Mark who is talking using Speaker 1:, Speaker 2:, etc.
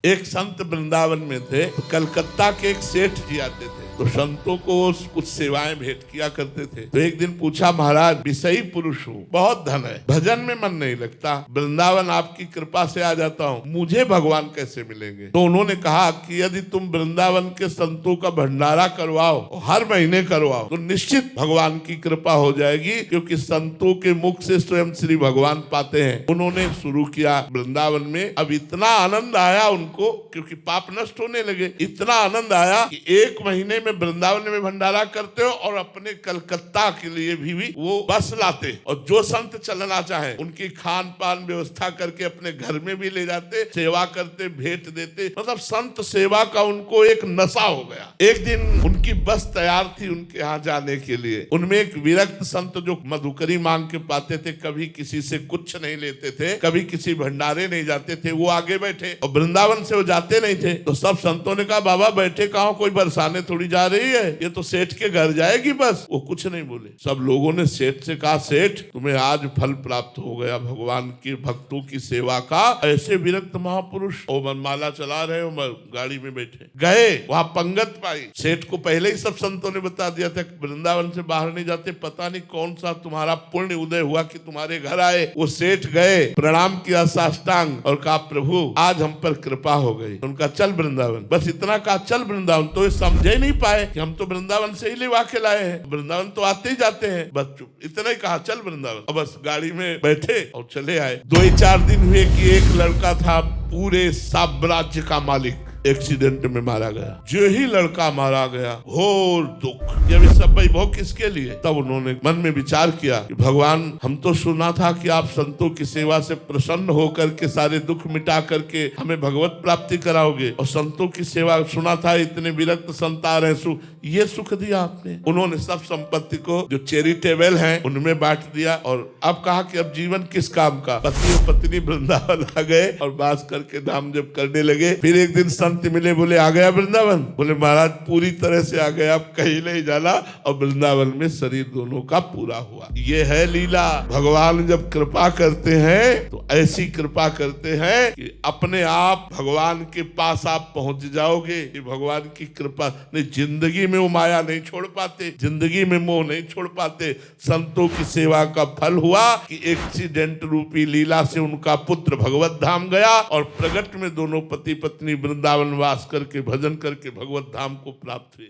Speaker 1: एक संत वृंदावन में थे, तो कलकत्ता के एक सेठ जी आते थे, तो संतों को कुछ सेवाएं भेंट किया करते थे। तो एक दिन पूछा, महाराज विषयी पुरुष हूँ, बहुत धन है, भजन में मन नहीं लगता, वृंदावन आपकी कृपा से आ जाता हूँ, मुझे भगवान कैसे मिलेंगे? तो उन्होंने कहा कि यदि तुम वृंदावन के संतों का भंडारा करवाओ, हर महीने करवाओ, तो निश्चित भगवान की कृपा हो जाएगी, क्योंकि संतों के मुख से स्वयं श्री भगवान पाते हैं। उन्होंने शुरू किया वृंदावन में। अब इतना आनंद आया उनको, क्योंकि पाप नष्ट होने लगे, इतना आनंद आया कि एक महीने में वृंदावन में भंडारा करते हो और अपने कलकत्ता के लिए भी वो बस लाते, और जो संत चलना चाहे उनकी खान पान व्यवस्था करके अपने घर में भी ले जाते, सेवा करते, भेंट देते। मतलब संत सेवा का उनको एक नशा हो गया। एक दिन उनकी बस तैयार थी उनके यहाँ जाने के लिए। उनमें एक विरक्त संत जो मधुकरी मांग के पाते थे, कभी किसी से कुछ नहीं लेते थे, कभी किसी भंडारे नहीं जाते थे, वो आगे बैठे, और वृंदावन से वो जाते नहीं थे। तो सब संतों ने कहा, बाबा बैठे कहाँ, कोई बरसाने थोड़ी जा रही है, ये तो सेठ के घर जाएगी बस। वो कुछ नहीं बोले। सब लोगों ने सेठ से कहा, सेठ तुम्हें आज फल प्राप्त हो गया भगवान के भक्तों की सेवा का। ऐसे विरक्त महापुरुष वो मनमाला चला रहे हो, गाड़ी में बैठे गए, वहां पंगत पाई। सेठ को पहले ही सब संतों ने बता दिया था, वृंदावन से बाहर नहीं जाते, पता नहीं कौन सा तुम्हारा पुण्य उदय हुआ कि तुम्हारे घर आए। वो सेठ गए, प्रणाम किया साष्टांग, और कहा, प्रभु आज हम पर कृपा हो गई। उनका चल वृंदावन, बस इतना कहा, चल वृंदावन। तो ये समझे नहीं पाए कि हम तो वृंदावन से ही लेवा के लाए हैं, वृंदावन तो आते ही जाते हैं, बस इतना ही कहा, चल वृंदावन। और बस गाड़ी में बैठे और चले आए। 2-4 दिन हुए कि एक लड़का था पूरे साम्राज्य का मालिक, एक्सीडेंट में मारा गया। जो ही लड़का मारा गया, घोर दुख। जब ये सब वैभव किसके लिए? तब उन्होंने मन में विचार किया कि भगवान, हम तो सुना था कि आप संतों की सेवा से प्रसन्न होकर के सारे दुख मिटा करके हमें भगवत प्राप्ति कराओगे, और संतों की सेवा सुना था इतने विरक्त संत आ रहे, ये सुख दिया आपने। उन्होंने सब संपत्ति को जो चैरिटेबल है उनमें बांट दिया, और अब कहा कि अब जीवन किस काम का। पति और पत्नी वृंदावन आ गए और बास करके नाम जप करने लगे। फिर एक दिन संत मिले, बोले आ गया वृंदावन? बोले महाराज पूरी तरह से आ गया, आप कहीं नहीं जाना। और वृंदावन में शरीर दोनों का पूरा हुआ। ये है लीला। भगवान जब कृपा करते हैं तो ऐसी कृपा करते हैं कि अपने आप भगवान के पास आप पहुंच जाओगे। ये भगवान की कृपा नहीं, जिंदगी में वो माया नहीं छोड़ पाते, जिंदगी में मोह नहीं छोड़ पाते। संतों की सेवा का फल हुआ कि एक्सीडेंट रूपी लीला से उनका पुत्र भगवत धाम गया, और प्रगट में दोनों पति पत्नी वृंदावन वास करके भजन करके भगवत धाम को प्राप्त हुए।